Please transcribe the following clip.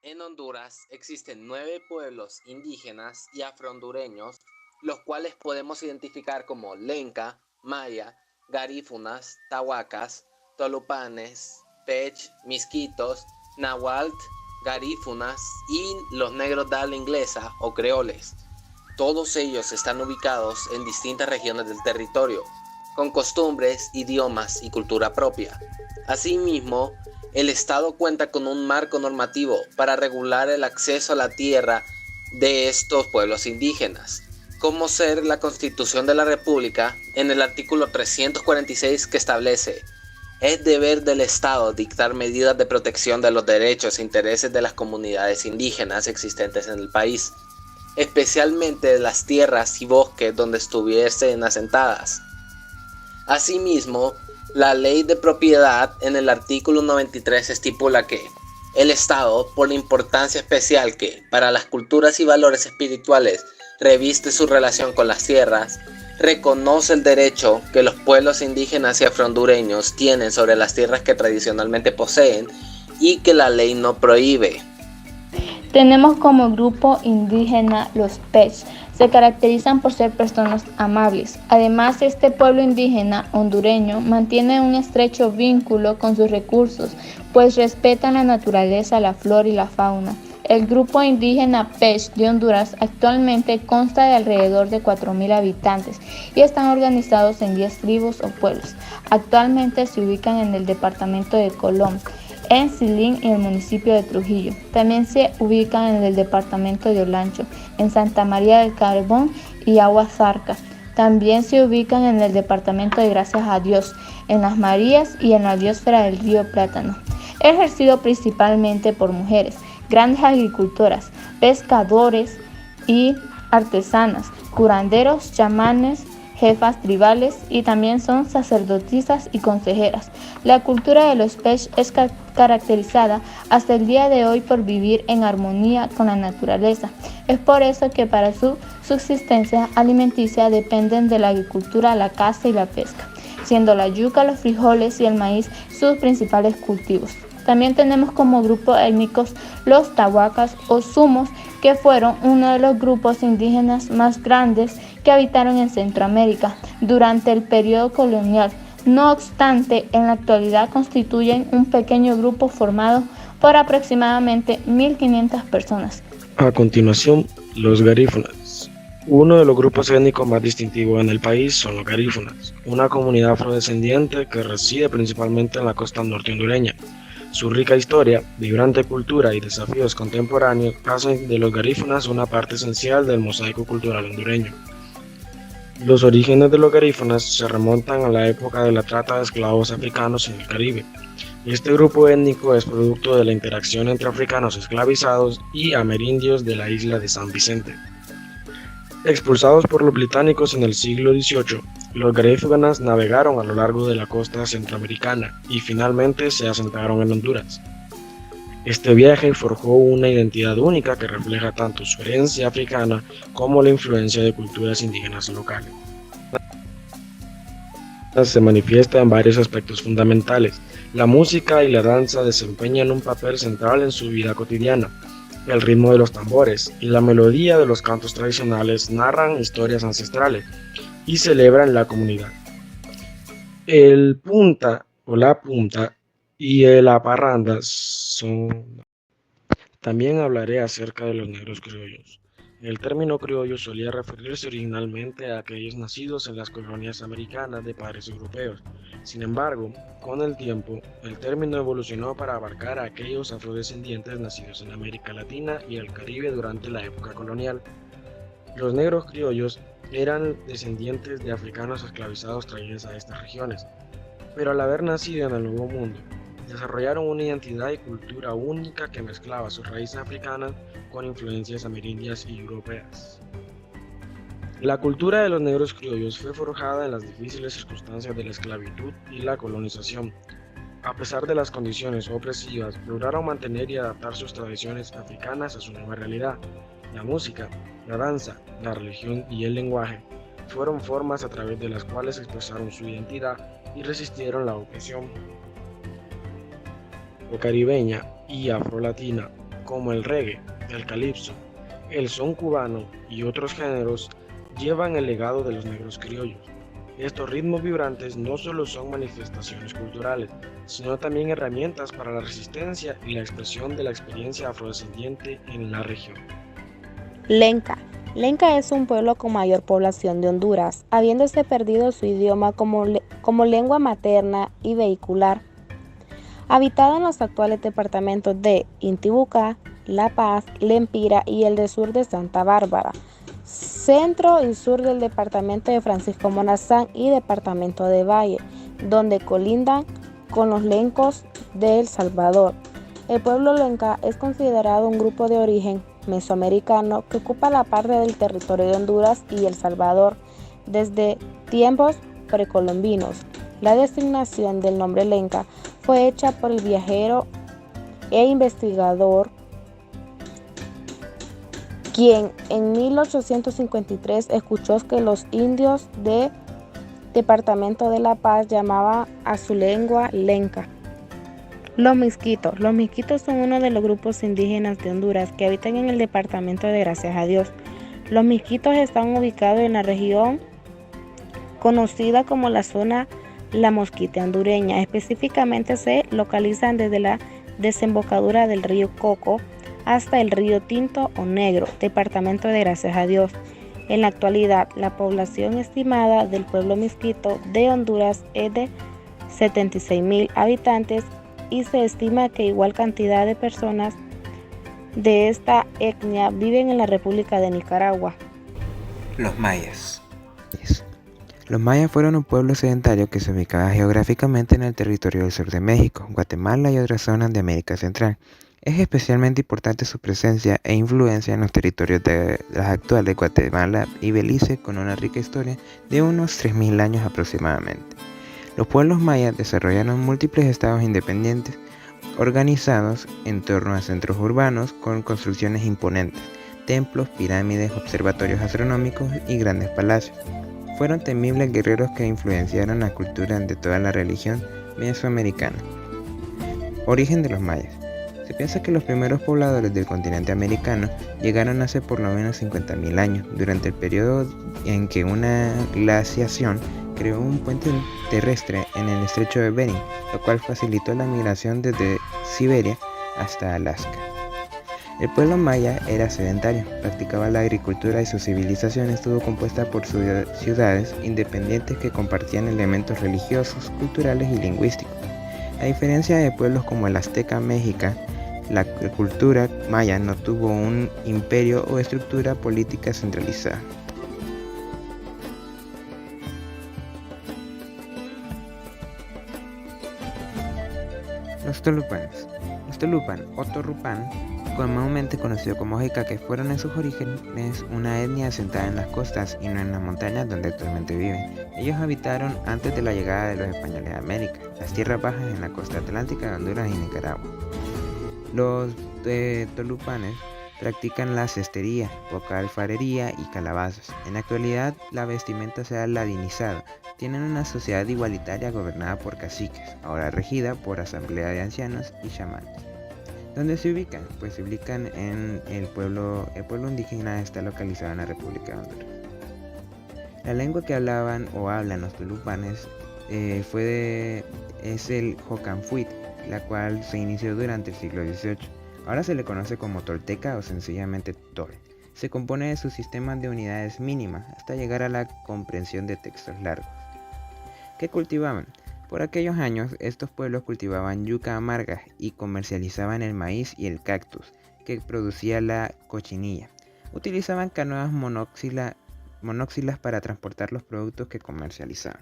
En Honduras existen 9 pueblos indígenas y afrohondureños, los cuales podemos identificar como Lenca, Maya, Garífunas, Tahuacas, Tolupanes, Pech, Misquitos, Nahuatl, Garífunas y los negros de habla inglesa o creoles. Todos ellos están ubicados en distintas regiones del territorio, con costumbres, idiomas y cultura propia. Asimismo, el Estado cuenta con un marco normativo para regular el acceso a la tierra de estos pueblos indígenas, como ser la Constitución de la República en el artículo 346 que establece: es deber del Estado dictar medidas de protección de los derechos e intereses de las comunidades indígenas existentes en el país, especialmente de las tierras y bosques donde estuviesen asentadas. Asimismo, la Ley de Propiedad en el artículo 93 estipula que el Estado, por la importancia especial que, para las culturas y valores espirituales, reviste su relación con las tierras, reconoce el derecho que los pueblos indígenas y afrohondureños tienen sobre las tierras que tradicionalmente poseen y que la ley no prohíbe. Tenemos como grupo indígena los Pech. Se caracterizan por ser personas amables. Además, este pueblo indígena hondureño mantiene un estrecho vínculo con sus recursos, pues respetan la naturaleza, la flora y la fauna. El grupo indígena Pech de Honduras actualmente consta de alrededor de 4.000 habitantes y están organizados en 10 tribus o pueblos. Actualmente se ubican en el departamento de Colón, en Silín y el municipio de Trujillo. También se ubican en el departamento de Olancho, en Santa María del Carbón y Aguasarca. También se ubican en el departamento de Gracias a Dios, en Las Marías y en la biosfera del río Plátano. Ejercido principalmente por mujeres, grandes agricultoras, pescadores y artesanas, curanderos, chamanes, jefas tribales y también son sacerdotisas y consejeras. La cultura de los Pech es caracterizada hasta el día de hoy por vivir en armonía con la naturaleza. Es por eso que para su subsistencia alimenticia dependen de la agricultura, la caza y la pesca, siendo la yuca, los frijoles y el maíz sus principales cultivos. También tenemos como grupo étnicos los tahuacas o sumos, que fueron uno de los grupos indígenas más grandes que habitaron en Centroamérica durante el periodo colonial. No obstante, en la actualidad constituyen un pequeño grupo formado por aproximadamente 1.500 personas. A continuación, los garífunas. Uno de los grupos étnicos más distintivos en el país son los garífunas, una comunidad afrodescendiente que reside principalmente en la costa norte hondureña. Su rica historia, vibrante cultura y desafíos contemporáneos hacen de los garífunas una parte esencial del mosaico cultural hondureño. Los orígenes de los garífunas se remontan a la época de la trata de esclavos africanos en el Caribe. Este grupo étnico es producto de la interacción entre africanos esclavizados y amerindios de la isla de San Vicente. Expulsados por los británicos en el siglo XVIII, los garífunas navegaron a lo largo de la costa centroamericana y finalmente se asentaron en Honduras. Este viaje forjó una identidad única que refleja tanto su herencia africana como la influencia de culturas indígenas locales. Se manifiesta en varios aspectos fundamentales. La música y la danza desempeñan un papel central en su vida cotidiana. El ritmo de los tambores y la melodía de los cantos tradicionales narran historias ancestrales y celebran la comunidad. El punta o la punta y la parranda son... También hablaré acerca de los negros criollos. El término criollo solía referirse originalmente a aquellos nacidos en las colonias americanas de padres europeos. Sin embargo, con el tiempo, el término evolucionó para abarcar a aquellos afrodescendientes nacidos en América Latina y el Caribe durante la época colonial. Los negros criollos eran descendientes de africanos esclavizados traídos a estas regiones, pero al haber nacido en el Nuevo Mundo, desarrollaron una identidad y cultura única que mezclaba sus raíces africanas con influencias amerindias y europeas. La cultura de los negros criollos fue forjada en las difíciles circunstancias de la esclavitud y la colonización. A pesar de las condiciones opresivas, lograron mantener y adaptar sus tradiciones africanas a su nueva realidad. La música, la danza, la religión y el lenguaje fueron formas a través de las cuales expresaron su identidad y resistieron la opresión caribeña y afrolatina. como el reggae, el calipso, el son cubano y otros géneros, llevan el legado de los negros criollos. Estos ritmos vibrantes no solo son manifestaciones culturales, sino también herramientas para la resistencia y la expresión de la experiencia afrodescendiente en la región. Lenca. Lenca es un pueblo con mayor población de Honduras, habiéndose perdido su idioma como lengua materna y vehicular. Habitado en los actuales departamentos de Intibucá, La Paz, Lempira y el del sur de Santa Bárbara, centro y sur del departamento de Francisco Morazán y departamento de Valle, donde colindan con los lencos de El Salvador. El pueblo lenca es considerado un grupo de origen mesoamericano que ocupa la parte del territorio de Honduras y El Salvador desde tiempos precolombinos. La designación del nombre lenca fue hecha por el viajero e investigador quien en 1853 escuchó que los indios del departamento de La Paz llamaban a su lengua lenca. Los misquitos. Los misquitos son uno de los grupos indígenas de Honduras que habitan en el departamento de Gracias a Dios. Los misquitos están ubicados en la región conocida como la zona La Mosquite hondureña. Específicamente se localizan desde la desembocadura del río Coco hasta el río Tinto o Negro, departamento de Gracias a Dios. En la actualidad, la población estimada del pueblo misquito de Honduras es de 76,000 habitantes y se estima que igual cantidad de personas de esta etnia viven en la República de Nicaragua. Los mayas. Los mayas fueron un pueblo sedentario que se ubicaba geográficamente en el territorio del sur de México, Guatemala y otras zonas de América Central. Es especialmente importante su presencia e influencia en los territorios de las actuales Guatemala y Belice, con una rica historia de unos 3,000 años aproximadamente. Los pueblos mayas desarrollaron múltiples estados independientes organizados en torno a centros urbanos con construcciones imponentes, templos, pirámides, observatorios astronómicos y grandes palacios. Fueron temibles guerreros que influenciaron la cultura de toda la religión mesoamericana. Origen de los mayas. Se piensa que los primeros pobladores del continente americano llegaron hace por lo menos 50,000 años, durante el periodo en que una glaciación creó un puente terrestre en el estrecho de Bering, lo cual facilitó la migración desde Siberia hasta Alaska. El pueblo maya era sedentario, practicaba la agricultura y su civilización estuvo compuesta por ciudades independientes que compartían elementos religiosos, culturales y lingüísticos. A diferencia de pueblos como el azteca mexica, la cultura maya no tuvo un imperio o estructura política centralizada. Los tolupanes. Los tolupan o torrupán, comúnmente conocido como jicaques, fueron en sus orígenes una etnia asentada en las costas y no en las montañas donde actualmente viven. Ellos habitaron antes de la llegada de los españoles a América, las tierras bajas en la costa atlántica de Honduras y Nicaragua. Los tolupanes practican la cestería, poca alfarería y calabazas. En la actualidad, la vestimenta se ha ladinizado. Tienen una sociedad igualitaria gobernada por caciques, ahora regida por asamblea de ancianos y chamanes. ¿Dónde se ubican? Pues se ubican en el pueblo indígena está localizado en la República de Honduras. La lengua que hablaban o hablan los tolupanes es el Jocanfuit, la cual se inició durante el siglo XVIII. Ahora se le conoce como tolteca o sencillamente tol. Se compone de sus sistemas de unidades mínimas hasta llegar a la comprensión de textos largos. ¿Qué cultivaban? Por aquellos años, estos pueblos cultivaban yuca amarga y comercializaban el maíz y el cactus, que producía la cochinilla. Utilizaban canoas monóxilas para transportar los productos que comercializaban.